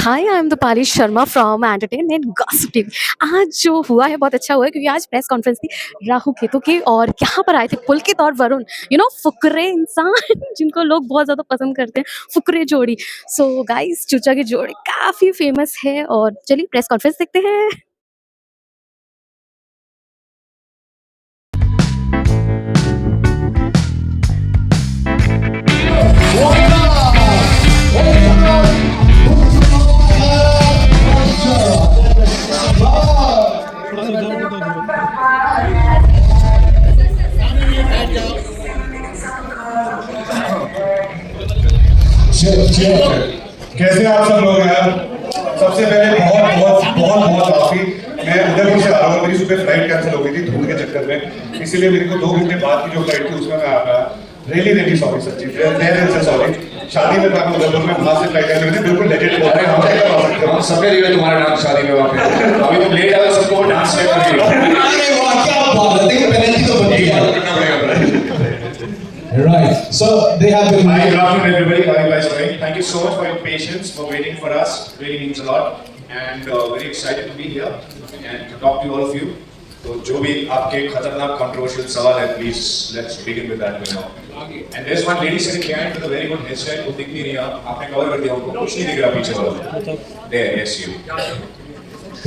Hi, I am Deepali Sharma from entertainment gossip TV. आज जो हुआ है बहुत अच्छा हुआ है क्योंकि आज प्रेस कॉन्फ्रेंस थी राहु केतु की और यहाँ पर आए थे पुलकित और वरुण। फुकरे इंसान जिनको लोग बहुत ज़्यादा पसंद करते हैं, फुकरे जोड़ी। सो गाइस, चूचा की जोड़ी काफ़ी फेमस है और चलिए प्रेस कॉन्फ्रेंस देखते हैं। कैसे आप सब लोग यार। सबसे पहले बहुत बहुत बहुत बहुत माफी। मैं उधर से आ रहा हूँ, मेरी सुबह फ्लाइट कैंसिल हो गई थी धूप के चक्कर में, इसीलिए मेरे को 2 घंटे बाद की जो फ्लाइट थी उसमें मैं आ गया। रियली सॉरी सच्ची, मैं सॉरी। शादी में था उधर में, वहां से फ्लाइट कैंसिल हुई थी। बिल्कुल लेटेड हो रहे हैं, हम क्या करवा सकते हैं। हम सबने देखा तुम्हारा डांस शादी में वहां पे। अभी तुम लेट आए, सबको डांस स्टेप कर दिया। अरे वाह, क्या बात है। देखो पेनल्टी तो बन गई है। Right. So they have been. Hi, good afternoon, everybody. How are you guys doing? Thank you so much for your patience, for waiting for us. Really means a lot, and very excited to be here and to talk to all of you. तो जो भी आपके खतरनाक controversial सवाल है, please let's begin with that now. And there's one lady sitting behind with a very good hairstyle. वो दिख नहीं रही है, आपने cover कर दिया उनको, कुछ नहीं दिख रहा पीछे वाला. There, yes you.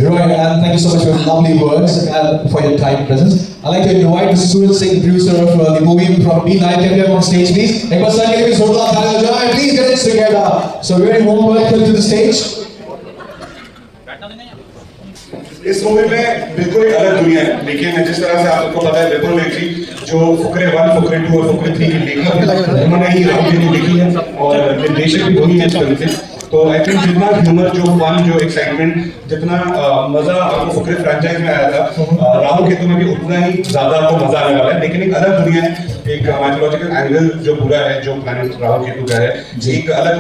Right, and thank you so much for your lovely words and for your kind presence. I'd like to invite Mr. Suraj Singh, producer of the movie from B9. Can we have on stage, please? एक बार sir के लिए जोरदार तालियां बजाएं. Please get it together. So very warm welcome to the stage. इस movie में बिल्कुल एक अलग दुनिया है, लेकिन जिस तरह से आपको पता है विपुल जी जो फुकरे 1, फुकरे 2 और फुकरे 3 की लेखक है, उन्होंने ही राहु केतु लिखी है और निर्देशक भी वही है इस फिल्म से। तो आई थिंक जितना ह्यूमर, जो फन, जो एक्साइटमेंट, जितना मजा आपको फुकरे फ्रेंचाइज में आया था, राहु केतु में भी उतना ही ज्यादा आपको मजा आने वाला है। लेकिन एक अलग दुनिया है, एक माइथोलॉजिकल एंगल जो पूरा है, जो प्लैनेट राहु केतु का है, एक अलग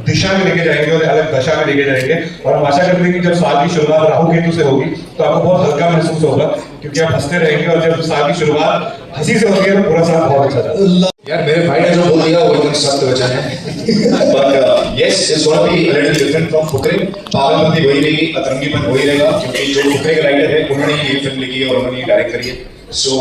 दिशा में लेके जाएंगे और अलग दशा में लेके जाएंगे। और हम आशा करते हैं कि जब साल की शुरुआत राहु केतु से होगी तो आपको बहुत हल्का महसूस होगा, क्योंकि आप हंसते रहेंगे, और जब साल की शुरुआत हंसी से होगी तो पूरा साल बहुत अच्छा था। यार मेरे भाई ने जो बोल दिया वो एकदम सख्त वचन है। But yes, it's gonna be a little different from Fukrey. पागलपंती वही रहेगी, अतरंगीपन वही रहेगा, क्योंकि जो फुकरे के राइटर है उन्होंने ये फिल्म लिखी है और उन्होंने डायरेक्ट करी है। सो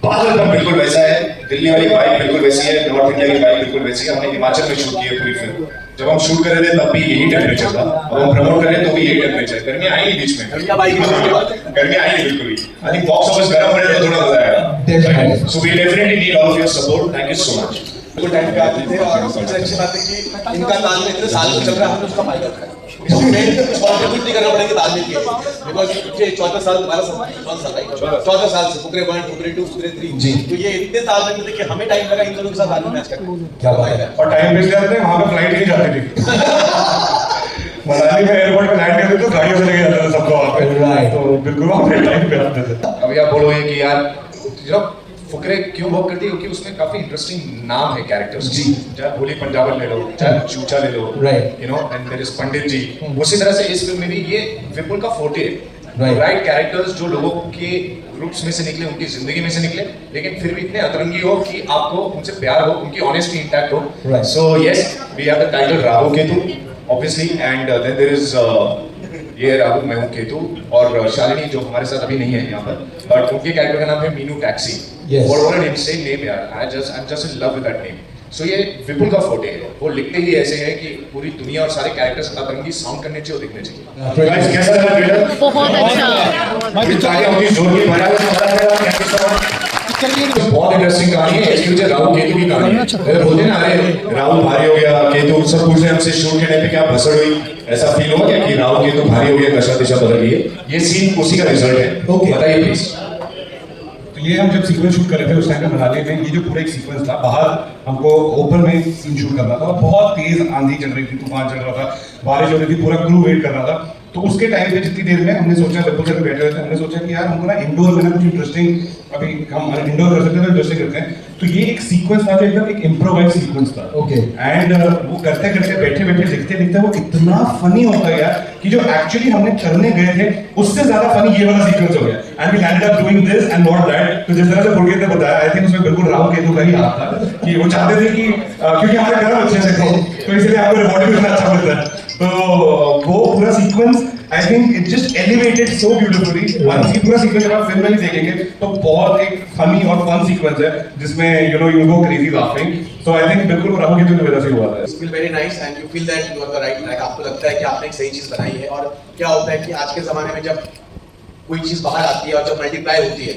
पागलपन बिल्कुल वैसा है, दिल्ली वाली वाइब बिल्कुल वैसी है, नॉर्थ इंडिया की वाइब बिल्कुल वैसी है। हमने हिमाचल में शूट की है पूरी फिल्म। जब हम शूट कर रहे थे तब भी यही टेम्परेचर था, अब हम प्रमोट कर रहे हैं तो भी यही टेम्परेचर। गर्मी आई नहीं बीच में, गर्मी आई नहीं बिल्कुल भी। आई थिंक बॉक्स ऑफिस गर्म हो रहा है तो थोड़ा मजा आएगा। So we definitely need all of your support. Thank you so much. बिल्कुल टाइम पे आते थे और सबसे अच्छी बात है कि इनका तालमेल इतने साल से चल रहा है, हमने उसका फायदा उठाया। इसको मेन कॉन्ट्रीब्यूट नहीं करना पड़ेगा तालमेल के, बिकॉज ये 14 साल 14 साल से फुकरे 1, फुकरे 2, फुकरे 3 जी, तो ये इतने तालमेल में थे कि हमें टाइम लगा इन दोनों के साथ तालमेल मैच करने। क्या बात है। और टाइम वेस्ट करते हैं, वहां पे फ्लाइट नहीं जाती थी। मनाली में एयरपोर्ट पे लैंड करते तो गाड़ियों से लेके जाते थे सबको वहां पे। राइट, तो बिल्कुल वहां पे टाइम पे आते थे। अभी आप बोलोगे कि यार फुकरे क्यों वर्क करती है, क्योंकि उसमें काफी इंटरेस्टिंग नाम है कैरेक्टर्स जी। चाहे भोली पंजाबन ले लो, चाहे चूचा ले लो, right, you know, and there is Pandit ji. उसी तरह से इस फिल्म में भी ये विपुल का फोर्टे है, राइट कैरेक्टर्स जो लोगों के ग्रुप्स में से निकले, उनकी जिंदगी में से निकले, लेकिन फिर भी इतने अतरंगी हो कि आपको उनसे प्यार हो, उनकी ऑनेस्टी इंटैक्ट हो। So yes, we have the title Rahu Ketu obviously, and then there is ये राहु, मैं हूँ केतु, और शालिनी जो हमारे साथ अभी नहीं है यहाँ पर, बट उनके कैरेक्टर का नाम है मीनू टैक्सी। और व्हाट एन इनसेन नेम यार, I am just in love with that name. So ये विपुल का फोटे है, वो लिखते ही ऐसे है कि पूरी दुनिया और सारे कैरेक्टर्स अतरंगी साउंड करने चाहिए और दिखने चाहिए। गाइस कैसा लगा ट्रेलर? बहुत अच्छा। बड़ी तालियां होंगी, जोर की बजाएं। बहुत इंटरेस्टिंग कहानी है, इसके पीछे राहु केतु की कहानी है। बोलते हैं ना, अरे राहु भारी हो गया, केतु सब पूछ रहे हमसे शूट के टाइम पे क्या भसड़ हुई, ऐसा फील हुआ क्या कि राहु केतु भारी हो गया, दशा दिशा बदल गई है? ये सीन उसी का रिजल्ट है। बताइए प्लीज। तो ये हम जब सीक्वेंस शूट कर रहे थे उस टाइम पे मनाली में, ये जो पूरा एक सीक्वेंस था, बाहर हमको ओपन में सीन शूट करना था, बहुत तेज आंधी चल रही थी, तूफान चल रहा था, बारिश हो रही थी, पूरा क्रू वेट कर रहा था। तो उसके टाइम पे जितनी देर में हमने सोचा, विपुल सर बैठे हुए थे, हमने सोचा कि यार हमको ना इंडोर में ना कुछ इंटरेस्टिंग, अभी हम इंडोर कर सकते हैं तो इंटरेस्टिंग करते हैं। तो ये एक सीक्वेंस था जो एकदम एक इम्प्रोवाइज सीक्वेंस था। ओके, एंड वो करते करते बैठे बैठे लिखते लिखते वो इतना फनी होता है यार कि जो एक्चुअली हमने करने गए थे उससे ज्यादा फनी ये वाला सीक्वेंस हो गया। And we landed up doing this and what that. तो जिस तरह से पुलकित ने बताया, आई थिंक उसमें बिल्कुल राहु केतु का ही हाथ था कि वो चाहते थे कि क्योंकि हमारे घर अच्छे से तो इसलिए आपको रिवॉर्ड भी उतना अच्छा मिलता है। तो वो पूरा sequence I think it just elevated so beautifully. Once ये पूरा सीक्वेंस जब आप फिल्म में ही देखेंगे तो बहुत एक फनी और फन सीक्वेंस है जिसमें you go crazy laughing. So I think बिल्कुल वो राहु केतु की वजह से हुआ था। You feel very nice and you feel that you are the right track. आपको लगता है कि आपने एक सही चीज बनाई है। और क्या होता है कि आज के जमाने में जब कोई चीज बाहर आती है और जब मल्टीप्लाई होती है,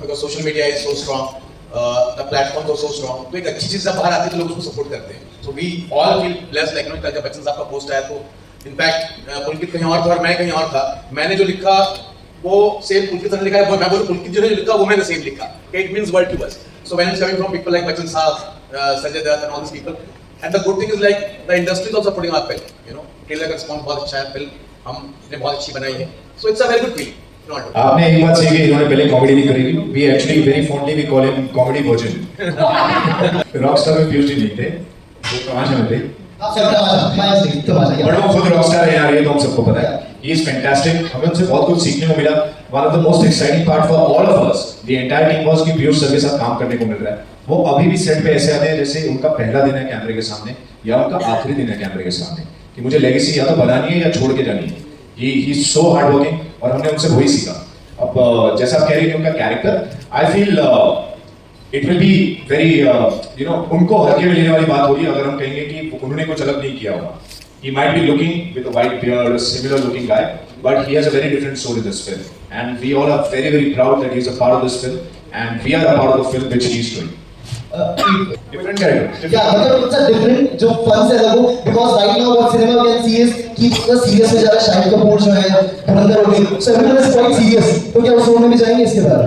because social media is so strong, the platforms are so strong, तो एक अच्छी चीज जब बाहर आती है तो लोग उसको सपोर्ट करते हैं। So we all feel blessed, like कल जब बच्चन साहब का पोस्ट आया तो इनफैक्ट पुलकित कहीं और था और मैं कहीं और था। मैंने जो लिखा वो सेम पुलकित ने लिखा है, मैं बोलूं पुलकित जो लिखा वो मैंने सेम लिखा। It means world to us. So when it's coming from people like Bachchan sahab, Sanjay Dutt and all these people, and the good thing is like the industry is also putting our film, trailer का response बहुत अच्छा है, film हमने बहुत अच्छी बनाई है। So it's a very good feeling. आपने एक बात सही कि इन्होंने पहले कॉमेडी नहीं करी। We actually very fondly we call him comedy virgin. Rockstar में पीयूष जी नहीं थे, वो तमाशा में थे, बट वो खुद रॉकस्टार है यार, ये तो हम सबको पता है। ही इज फैंटास्टिक, हमें उनसे बहुत कुछ सीखने को मिला। One of the most exciting part for all of us, the entire team was कि पीयूष सर के साथ काम करने को मिल रहा है। वो अभी भी सेट पे ऐसे आते हैं जैसे उनका पहला दिन है कैमरे के सामने या उनका आखिरी दिन है कैमरे के सामने, कि मुझे लेगेसी या तो बनानी है या छोड़ के जानी है। He is so hard working और हमने उनसे वही सीखा। अब जैसा आप कह रही हैं उनका character, I feel it will be very उनको हल्के में लेने वाली बात होगी अगर हम कहेंगे कि उन्होंने कुछ अलग नहीं किया होगा। He might be looking with a white beard, a similar looking guy, but he has a very different soul in this film. And we all are very, very proud that he's a part of this film, and we are a part of the film which he's doing. Different character. Yeah, मतलब it's a different जो fun से अलग हो, because right now what cinema can see is कि पूरा serious में जा रहा है। शाहिद कपूर जो है, धुरंधर हो गई, so everyone is quite serious। तो क्या उस रोल में भी जाएंगे इसके बाद?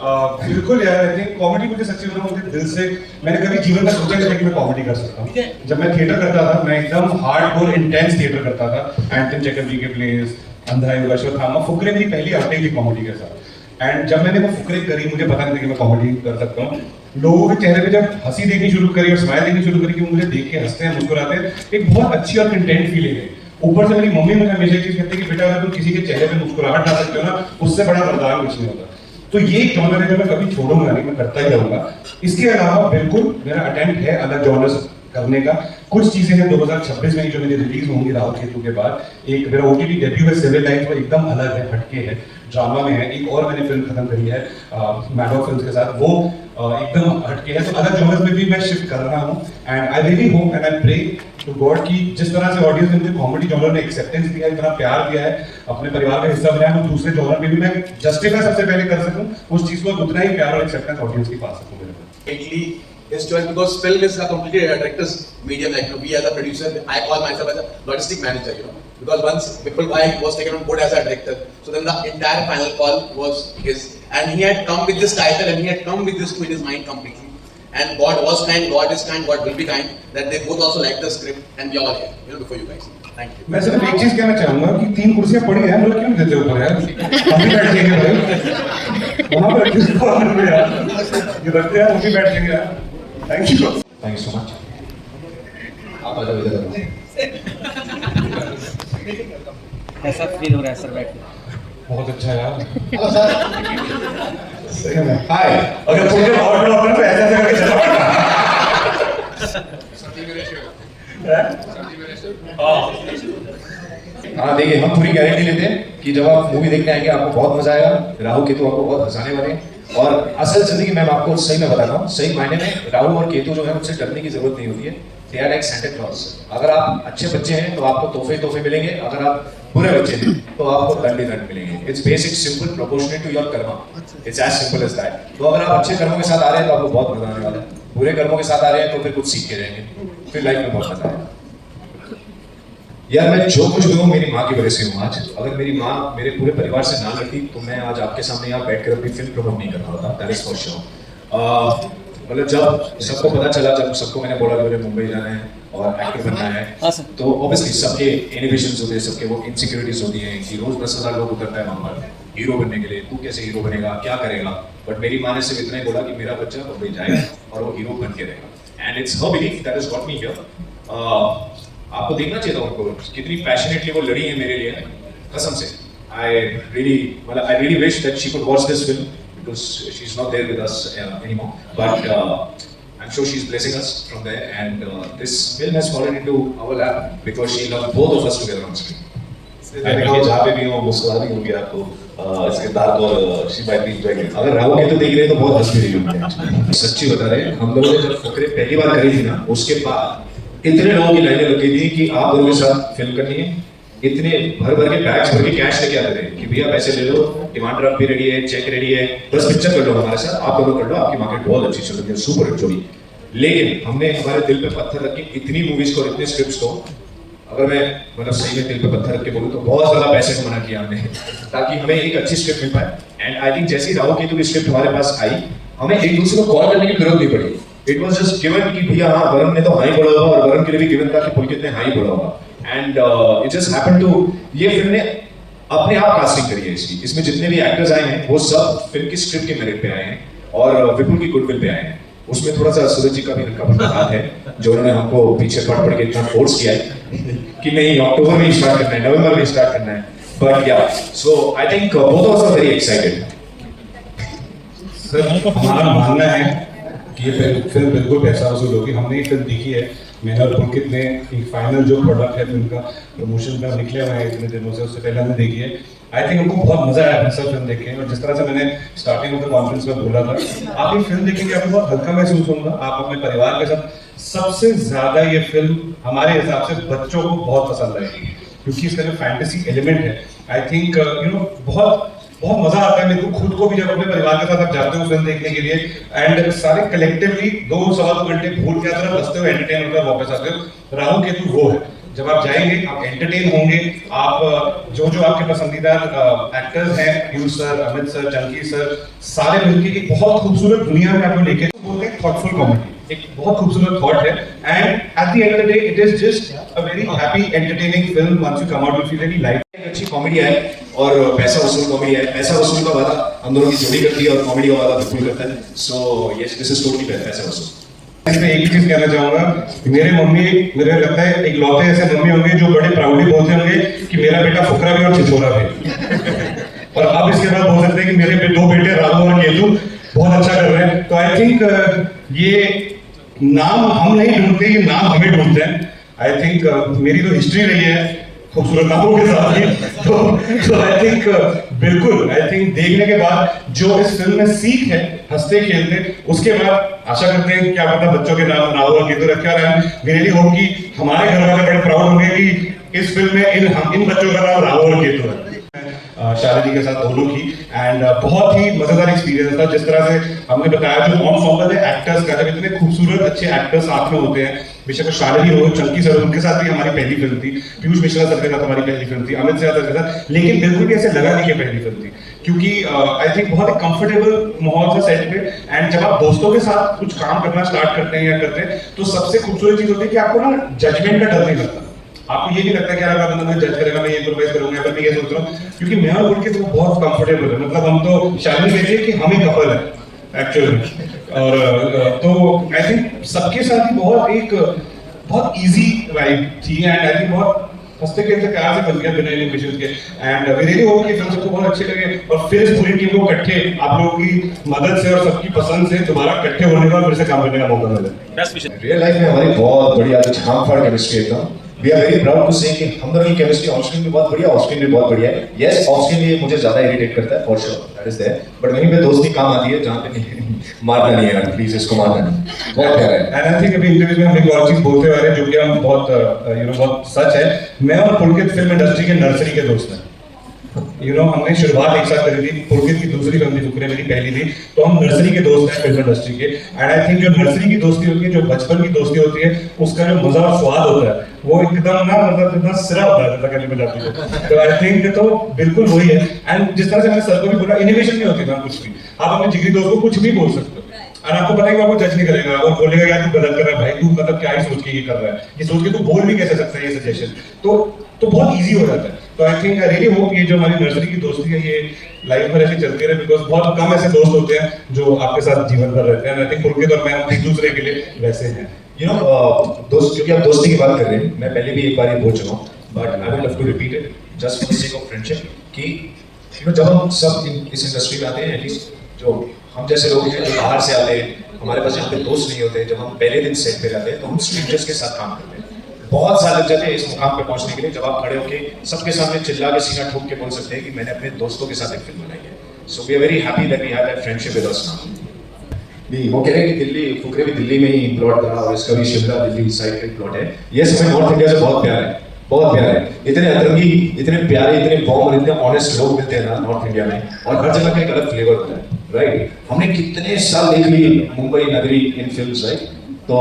बिल्कुल यार, आई थिंक कॉमेडी मुझे सच्ची बताऊं मुझे दिल से, मैंने कभी जीवन में सोचा नहीं था कि मैं कॉमेडी कर सकता हूं। जब मैं थिएटर करता था मैं एकदम हार्डकोर इंटेंस थिएटर करता था। एंटन चटर्जी के प्लेस, अंधा योगेश्वर थामा, फुकरे मेरी पहली आउटिंग थी कॉमेडी के साथ। एंड जब मैंने वो फुकरे करी मुझे पता नहीं था कि मैं कॉमेडी कर सकता हूँ। लोगों के चेहरे पे जब हंसी देखनी शुरू करी और स्माइल देखनी शुरू करी कि वो मुझे देख के हंसते हैं, मुस्कुराते हैं, एक बहुत अच्छी और कंटेंट फीलिंग है। ऊपर से मेरी मम्मी मुझे हमेशा चीज कहती है कि बेटा अगर तुम किसी के चेहरे पे मुस्कुराहट ला सकते हो ना, उससे बड़ा वरदान कुछ नहीं होता। तो ये जॉनर है जो मैं कभी छोड़ूंगा नहीं, मैं करता ही रहूंगा। इसके अलावा बिल्कुल मेरा अटेम्प्ट है अलग जॉनर्स करने का। कुछ चीजें हैं 2026 में जो मेरी रिलीज होंगी राहु केतु के बाद। एक मेरा ओटीटी डेब्यू है सिविल लाइन्स, वो एकदम अलग है, हटके है, ड्रामा में है। एक और मैंने फिल्म खत्म करी है मैडो फिल्म्स के साथ, वो एकदम हटके है। तो अलग जॉनर्स में भी मैं शिफ्ट कर रहा हूँ। And I really hope and I pray to God कि जिस तरह से ऑडियंस ने मुझे कॉमेडी जॉनर में एक्सेप्टेंस दिया है, इतना प्यार दिया है, अपने परिवार का हिस्सा बनाया, मैं दूसरे जॉनर में भी मैं जस्टिफाई सबसे पहले कर सकूं, उस चीज को उतना ही प्यार और एक्सेप्टेंस ऑडियंस की पा सकूं मेरे को। His choice, because film is a completely director's medium. Like we as a producer, I call myself as a logistic manager. Because once Vipul Bhai was taken on board as a director, so then the entire final call was his, and he had come with this title and he had come with this to in his mind completely. And God was kind, God is kind, God will be kind. That they both also like the script, and we are all here, before you guys. Thank you. मैं सिर्फ एक चीज कहना चाहूंगा कि 3 कुर्सियां पड़ी हैं, लोग क्यों देते ऊपर यार? हम भी बैठ जाएंगे भाई, वहां पर किसी को आने दो यार, ये रखते हैं, हम भी बैठ जाएंगे यार। Thank you so much. आप आ जाओ इधर। कैसा फील हो रहा है सर बैठ के? बहुत अच्छा यार। Hello sir. सही में हाय, अगर थोड़ी देर और ड्रॉप करें तो ऐसे ऐसे करके चला पड़ता। हाँ देखिए, हम पूरी गारंटी लेते हैं कि जब आप मूवी देखने आएंगे आपको बहुत मजा आएगा। राहु केतु आपको बहुत हंसाने वाले हैं। और असल जिंदगी में मैं आपको सही में बता रहा हूँ, सही मायने में राहु और केतु जो है उनसे डरने की जरूरत नहीं होती है। They are like Santa Claus. अगर आप अच्छे बच्चे हैं तो आपको तोहफे मिलेंगे, अगर आप बुरे बच्चे हैं तो आपको दंड मिलेंगे। It's basic simple proportionate to your karma. It's as simple as that. तो अगर आप अच्छे कर्मों के साथ आ रहे हैं तो आपको बहुत मजा आने वाला है। बुरे कर्मों के साथ आ रहे हैं तो फिर कुछ सीख के रहेंगे, फिर लाइफ में बहुत मजा आएगा। यार मैं जो कुछ भी हूँ मेरी माँ की वजह से हूँ आज। अगर मेरी माँ मेरे पूरे परिवार से ना लड़ती तो मैं आज आपके सामने यहाँ बैठकर अपनी फिल्म प्रमोट नहीं कर रहा था। That is for sure. मतलब जब सबको पता चला, जब सबको मैंने बोला कि मुझे मुंबई जाना है और एक्टर बनना है, तो ऑब्वियसली सबके इनोवेशंस होते हैं, सबके वो इनसिक्योरिटीज होती हैं कि रोज 10,000 लोग उतरता है वहाँ पर हीरो बनने के लिए। तू कैसे हीरो बनेगा, क्या करेगा? बट मेरी माँ ने सिर्फ इतना ही बोला कि मेरा बच्चा मुंबई जाएगा और वो हीरो बन के रहेगा। And it's her belief that is got me here. आपको देखना चाहिए था उनको, कितनी पैशनेटली वो लड़ी है मेरे लिए, कसम से। I really wish that she could watch this film because she's not there with us anymore. But I'm I'm sure she's blessing us from there, and this film has fallen into our lap because she loved both of us together on screen. देखिए जहाँ पे भी हो मुस्कुरानी होगी आपको इसके दांत और शी माइट बी एंजॉयिंग। अगर राहु केतु देख रहे हैं तो बहुत हंस भी रही होंगी। सच्ची बता रहे हैं, हम लोगों ने जब फकरे पहली बार करी थी ना, उसके बाद इतने लोगों की लाइनें लग गई थी कि आप दोनों के साथ फिल्म करनी है। इतने भर भर के बैग्स भर के कैश लेके आते थे कि भैया पैसे ले लो, डिमांड ड्राफ्ट भी रेडी है, चेक रेडी है, बस पिक्चर कर लो हमारे साथ, आप दोनों कर लो, आपकी मार्केट बहुत अच्छी चल रही है, सुपर हिट होगी। लेकिन हमने हमारे दिल पे पत्थर रख के इतनी मूवीज को, इतने स्क्रिप्ट्स को, अगर मैं मतलब सही में दिल पे पत्थर रख के बोलूं तो बहुत ज्यादा पैसे को मना किया हमने ताकि हमें एक अच्छी स्क्रिप्ट मिल पाए। एंड आई थिंक जैसे ही राहु केतु की स्क्रिप्ट हमारे पास आई, हमें एक दूसरे को कॉल करने की जरूरत नहीं पड़ी। इट वाज जस्ट गिवन कि भैया हाँ वरुण ने तो हाई बोला होगा, और वरुण के लिए भी गिवन था कि पुलकित ने हाई बोला होगा। And it just happened to, ये फिल्म ने अपने आप कास्टिंग करी है इसकी। इसमें जितने भी एक्टर्स आए हैं वो सब फिल्म की स्क्रिप्ट के मेरिट पे आए हैं और विपुल की गुडविल पे आए हैं। उसमें थोड़ा सा सूरज जी का भी हल्का फुल्का हाथ है, जो उन्होंने हमको पीछे पढ़ के इतना फोर्स किया है कि नहीं अक्टूबर में ही स्टार्ट करना है, नवंबर में स्टार्ट करना है। But yeah so I think both of us are very excited. Sir हमारा मानना है कि ये फिल्म बिल्कुल पैसा वसूल होगी। हमने ये फिल्म देखी है, मैंने और पुलकित ने एक फाइनल जो प्रोडक्ट है फिल्म का, प्रमोशन का निकले हुए हैं इतने दिनों से, उससे पहले हमने देखी है। आई थिंक हमको बहुत मजा आया सर फिल्म देख के, और जिस तरह से मैंने स्टार्टिंग ऑफ द कॉन्फ्रेंस में बोला था, आप ये फिल्म देखेंगे आपको बहुत हल्का महसूस होगा, आप अपने परिवार के साथ। सबसे ज्यादा ये फिल्म हमारे हिसाब से बच्चों को बहुत पसंद आएगी क्योंकि इसका जो फैंटेसी एलिमेंट है, आई थिंक यू नो बहुत मजा आता है मेरे को खुद को भी जब अपने परिवार के साथ आप जाते हो फिल्म देखने के लिए, एंड सारे कलेक्टिवली 2-2.25 घंटे भूल के तरफ बसते हुए एंटरटेन होकर वापस आते हो। राहु केतु वो है, जब आप जाएंगे आप एंटरटेन होंगे, आप जो आपके पसंदीदा एक्टर्स हैं, Piyush sir, Amit sir, Chunky sir, सारे मिलके एक बहुत खूबसूरत दुनिया में आपको लेके बोलते हैं थॉटफुल कॉमेडी, एक बहुत खूबसूरत थॉट है। And at the end of the day it is just a very happy entertaining film. Once you come out you feel very light. एक अच्छी कॉमेडी है और पैसा वसूल कॉमेडी है। पैसा वसूल का वादा हम दोनों की जोड़ी करती है और कॉमेडी का वादा बिल्कुल करता है। So yes, this is totally पैसा वसूल। इसमें एक ही चीज कहना चाहूंगा, मेरे मम्मी, मुझे लगता है एक लौते ऐसे मम्मी होंगे जो बड़े प्राउडली बोलते होंगे कि मेरा बेटा फुकरा भी और छिछोरा भी और अब इसके बाद बोल सकते हैं कि मेरे 2 बेटे राहु और केतु बहुत अच्छा कर रहे हैं। तो आई थिंक ये नाम हम नहीं ढूंढते, ये नाम हमें ढूंढते हैं। आई थिंक मेरी तो हिस्ट्री रही है खूबसूरत नामों के साथ ही, तो आई थिंक बिल्कुल, आई थिंक देखने के बाद जो इस फिल्म में सीख है हंसते खेलते, उसके बाद आशा करते हैं क्या पता बच्चों के नाम राहु और केतु रखे और वी रियली होप कि हमारे घर वाले बड़े प्राउड होंगे कि इस फिल्म में इन बच्चों का नाम राहु और केतु है। शारदा जी के साथ दोनों की, एंड बहुत ही मजेदार एक्सपीरियंस था। जिस तरह से हमने बताया जो एनसेम्बल है एक्टर्स का, जब इतने खूबसूरत अच्छे एक्टर्स साथ में होते हैं, बेशक शारदा जी हो, चंकी सर, उनके साथ भी हमारी पहली फिल्म थी, पीयूष मिश्रा सर के साथ हमारी पहली फिल्म थी, अमित सर के साथ, लेकिन बिल्कुल भी ऐसे लगा नहीं कि पहली फिल्म थी, क्योंकि आई थिंक बहुत एक कंफर्टेबल माहौल था सेट पे। एंड जब आप दोस्तों के साथ कुछ काम करना स्टार्ट करते हैं या करते हैं, तो सबसे खूबसूरत चीज होती है कि आपको ना जजमेंट का डर नहीं लगता। आपको ये नहीं लगता कि यार बंदा मुझे जज करेगा, मैं ये इम्प्रोवाइज करूंगा, मैं ये सोच रहा हूँ, क्योंकि मैं और उनके तो बहुत कंफर्टेबल है। मतलब हम तो शादी कहते हैं कि हम ही कपल है एक्चुअली। और तो आई थिंक सबके साथ ही बहुत इजी वाइब थी, एंड आई थिंक बहुत हंसते खेलते प्यार से बन गया बिना इनोवेशन के। एंड वी रियली होप कि फिल्म सबको बहुत अच्छे लगे और फिर इस पूरी टीम को इकट्ठे आप लोगों की मदद से और सबकी पसंद से दोबारा इकट्ठे होने का, फिर से काम करने का मौका मिले। रियल लाइफ में हमारी बहुत बढ़िया झांफड़ केमिस्ट्री एकदम। We are very proud to say कि हम दोनों की केमिस्ट्री ऑन स्क्रीन भी बहुत बढ़िया, ऑफ स्क्रीन भी बहुत बढ़िया है। यस, ऑफ स्क्रीन ये मुझे ज्यादा इरिटेट करता है, for sure, that is there, but वहीं पे दोस्ती काम आती है जहां पे मारना नहीं है यार, प्लीज इसको मारना नहीं, बहुत प्यारा है। एंड आई थिंक अभी इंटरव्यू में हम एक और चीज बोलते हुए जो कि हम बहुत बहुत सच है, मैं और पुलकित फिल्म इंडस्ट्री के नर्सरी के दोस्त हैं। हमने शुरुआत एक साथ करी थी, पुलकित की दूसरी फिल्म थी, फुकरे मेरी पहली थी, तो हम नर्सरी के दोस्त हैं फिल्म इंडस्ट्री के। एंड आई थिंक जो नर्सरी की दोस्ती होती है, जो बचपन की दोस्ती होती है, उसका जो मजा और स्वाद होता है वो एकदम ना, मतलब इतना सिरा होता है जैसा कहने में जाती है। तो आई थिंक तो बिल्कुल वही है। एंड जिस तरह से मैंने सर को भी बोला, इनोवेशन नहीं होती ना कुछ भी, आप अपने जिगरी दोस्त को कुछ भी बोल सकते हो और आपको पता है कि आपको जज नहीं करेगा और बोलेगा यार तू गलत कर रहा है भाई, तू मतलब क्या ही सोच के ये कर रहा है, ये सोच के तू बोल भी कैसे सकता है ये सजेशन, तो बहुत इजी हो जाता है। तो I think I really hope ये जो हमारी नर्सरी की दोस्ती है ये लाइफ में ऐसे चलती रहे, बिकॉज बहुत कम ऐसे दोस्त होते हैं जो आपके साथ जीवन भर रहते हैं। आई थिंक पुलकित और मैं एक दूसरे के लिए वैसे हैं। दोस्त, क्योंकि आप दोस्ती की बात कर रहे हैं, मैं पहले भी एक बार ये बोल चुका हूँ, but I would love to repeat it just for the sake of friendship, कि जब हम सब इस इंडस्ट्री में आते हैं, एटलीस्ट जो हम जैसे लोग हैं जो बाहर से आते हैं, हमारे पास जब दोस्त नहीं होते, जब हम पहले दिन सेट पे जाते हैं तो हम स्ट्रेंजर्स के साथ काम करते हैं। बहुत साल लग जाते हैं इस मुकाम पे पहुंचने के लिए जब आप खड़े होके सबके सामने चिल्ला के सीना ठोक के बोल सकते हैं कि मैंने अपने दोस्तों के साथ एक फिल्म बनाई है। So we are very happy that we have that friendship with us now. नहीं, वो कह रहे हैं कि दिल्ली, फुकरे भी दिल्ली में ही प्लॉट था और इसका भी शिमला दिल्ली साइड का प्लॉट है। ये हमें नॉर्थ इंडिया से बहुत प्यार है, बहुत प्यार है। इतने अतरंगी, इतने प्यारे, इतने बॉम और इतने ऑनेस्ट लोग मिलते हैं ना नॉर्थ इंडिया में, और हर जगह का एक अलग फ्लेवर होता है, राइट। हमने कितने साल देख ली मुंबई नगरी इन फिल्म्स, राइट। तो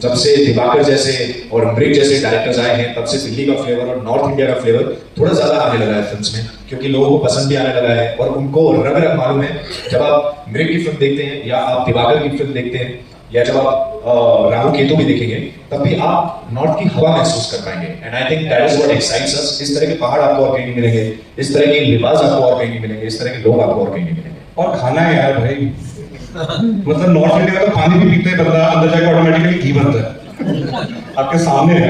जब से दिवाकर जैसे और अमरीक जैसे डायरेक्टर्स आए हैं तब से दिल्ली का फ्लेवर और नॉर्थ इंडिया का फ्लेवर थोड़ा ज्यादा आने लगा है फिल्म्स में, क्योंकि लोगों को पसंद भी आने लगा है और उनको रंग रंग मालूम है। जब आप अमरीक की फिल्म देखते हैं या आप दिवाकर की फिल्म देखते हैं या जब आप राहु केतु भी देखेंगे तब भी आप नॉर्थ की हवा महसूस कर पाएंगे। And I think that is what excites us. इस तरह के पहाड़ आपको और कहीं नहीं मिलेंगे, इस तरह के लिबास आपको और कहीं नहीं मिलेंगे, इस तरह के लोग आपको और कहीं नहीं मिलेंगे। और खाना है यार भाई, मतलब नॉर्थ इंडिया में तो पानी भी पीते हैं बंदा, अंदर जाकर ऑटोमेटिकली घी बनता है आपके सामने है।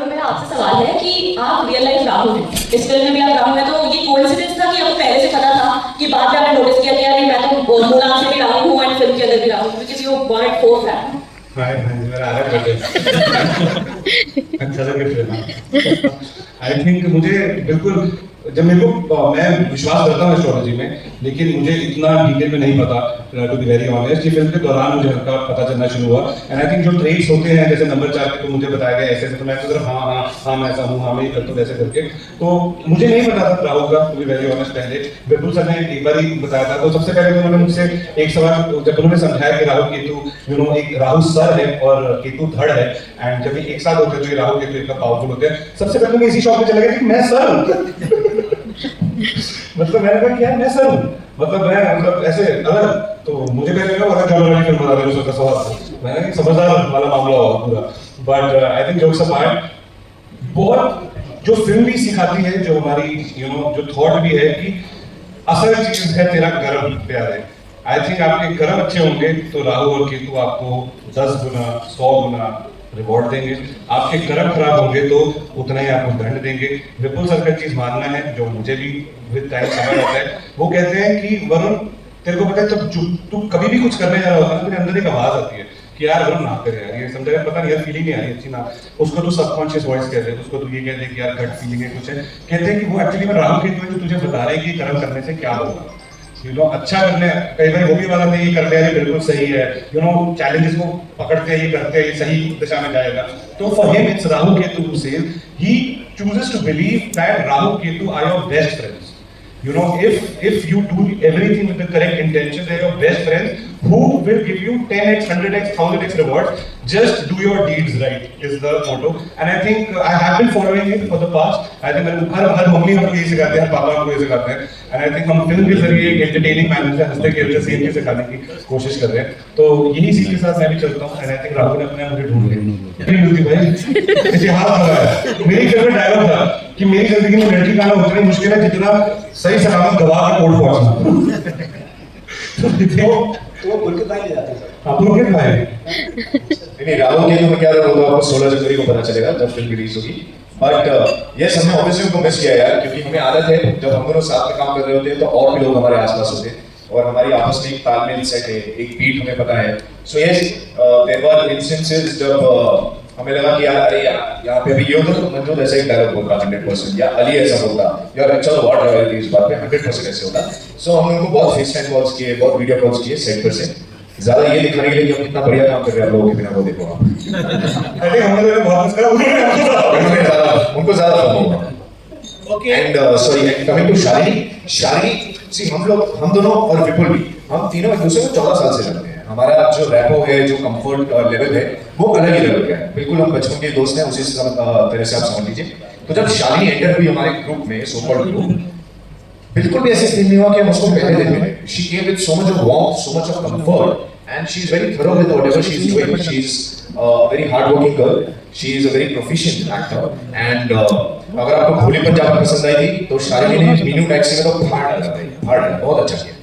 मेरा आपसे सवाल है कि आप रियल लाइफ राहुल हैं, इस फिल्म में भी आप राहुल हैं, तो ये कोइंसिडेंस था कि आपको पहले से पता था कि बाद में आपने नोटिस किया कि यार मैं तो मुलान से भी राहुल हूँ एंड फिल्म के अंदर भी Rahul, because you wanted for fact. हाय मेरा आदत कर दे अच्छा लगे फिल्म। आई थिंक मुझे बिल्कुल, जब मेरे को, मैं विश्वास करता हूँ एस्ट्रोलॉजी में, लेकिन मुझे इतना डिटेल में नहीं पता, टू बी वेरी ऑनेस्ट। ये फिल्म के दौरान मुझे हल्का पता चलना शुरू हुआ। एंड आई थिंक जो ट्रेड्स होते हैं, जैसे नंबर 4 पे तो मुझे बताया गया ऐसे, तो मैं सोच रहा हाँ मैं ऐसा हूँ, हाँ मैं ये करता हूँ ऐसे करके। तो मुझे नहीं पता था राहुल का, टू बी वेरी ऑनेस्ट। पहले बिल्कुल सर ने एक बार ही बताया था। तो सबसे पहले उन्होंने मुझसे एक सवाल, जब उन्होंने समझाया कि राहु केतु एक राहु सर है और केतु धड़ है, एंड जब ये एक साथ होते हैं तो ये राहु केतु इतना पावरफुल होते हैं। सबसे पहले मैं इसी शॉप में चला गया कि मैं सर हूँ मतलब मैंने कहा कि यार मैं सर हूँ, मतलब मैं मतलब ऐसे अलग। तो मुझे पहले लगा अगर जॉब वाली फिल्म बना रहे हो उसका सवाल, मैंने समझदार वाला मामला होगा पूरा। But I think jokes apart, बहुत जो फिल्म भी सिखाती है, जो हमारी जो थॉट भी है कि असल चीज है तेरा कर्म प्यारे। आई थिंक आपके कर्म अच्छे होंगे तो राहु और केतु आपको 10 गुना 100 गुना रिवॉर्ड देंगे। आपके कर्म खराब होंगे तो उतना ही आपको दंड देंगे। विपुल सर का चीज मानना है, जो मुझे भी विद टाइम समझ आता है। वो कहते हैं कि वरुण, तेरे को पता है जब तू कभी भी कुछ करने जा रहा होता है तेरे अंदर एक आवाज आती है कि यार वरुण ना करे यार, ये समझेगा, पता नहीं यार फीलिंग नहीं आ रही अच्छी ना, उसको तो सबकॉन्शियस वॉइस कहते हैं, उसको तो ये कहते हैं कि यार गट फीलिंग है कुछ है। कहते हैं कि वो एक्चुअली में राहु केतु है जो तुझे बता रहे हैं कि कर्म करने से क्या होगा। अच्छा करने, कई बार वो भी वाला नहीं कर रहे हैं बिल्कुल सही है, चैलेंजेस को पकड़ते हैं, ये करते हैं, ये सही दिशा में जाएगा। तो for him it's Rahu Ketu who says, he chooses to believe that Rahu Ketu are your best friends. if you do everything with the correct intention, they are your best friends who will give you 10x, 100x, 1000x rewards. Just do your deeds right is the motto, and I think I have been following it for the past. I think her mummy हमको यही सिखाते हैं, हर पापा हमको यही सिखाते हैं, and I think हम फिल्म के जरिए एंटरटेनिंग मैनर से हंसते खेलते सेम चीज सिखाने की कोशिश कर रहे हैं। तो यही चीज के साथ मैं भी चलता हूँ, and I think राहुल ने अपने मुझे ढूंढ लिया। नहीं मिलती भाई, इतिहास बना है। मेरी फेवरेट डायलॉग था कि मेरी जिंदगी में लड़की पाना उतना ही मुश्किल है जितना सही सलामत गवाह के कोर्ट पहुंचना। तो वो पुलकित भाई ले जाते हैं। आप लोग क्या भाई? नहीं, राहुल केतु में क्या रहा होगा आपको 16 जनवरी को पता चलेगा जब फिल्म रिलीज होगी। बट ये हमने ऑब्वियसली उनको मिस किया यार, क्योंकि हमें आदत है जब हम दोनों साथ में काम कर रहे होते हैं तो और भी लोग हमारे आसपास होते हैं और हमारी आपस में एक तालमेल सेट है, एक बीट हमें पता है। So yes, there were instances जब हमें लगा कि यार अरे यार यहाँ पे भी ये होता तो मंजूर ऐसा ही डायलॉग बोलता 100%, या अली ऐसा बोलता, यार अच्छा तो व्हाट रॉयल्टी इस बात पे 100% ऐसे होता। सो हमने उनको बहुत फेस टाइम कॉल्स किए, बहुत वीडियो कॉल्स किए सेट पर से, ज्यादा ये दिखाने के लिए कि हम कितना बढ़िया काम कर रहे हैं आप लोगों के बिना, वो देखो आप। अरे हमने तो बहुत करा, उनको ज्यादा फन होगा। Okay, and sorry, and coming to Shalini, see हम दोनों और विपुल भी, हम तीनों एक दूसरे को 14 साल से जानते हैं। हमारा जो रैपो है, जो कंफर्ट लेवल है, वो अलग ही लेवल का है। बिल्कुल हम बचपन के दोस्त हैं, उसी तरह से आप समझ लीजिए। तो जब शालिनी एंटर हुई हमारे ग्रुप में, सो कॉल्ड ग्रुप, बिल्कुल भी ऐसे फील नहीं हुआ कि हम उसको पहले दिन में, she came with so much of warmth, so much of comfort, and she is very thorough with whatever she is doing. She is very hard working girl, she is a very proficient actor, and अगर आपको भोली पंजाब पसंद आई थी तो शालिनी ने Meenu taxi में तो फाड़ डाला, बहुत अच्छा किया।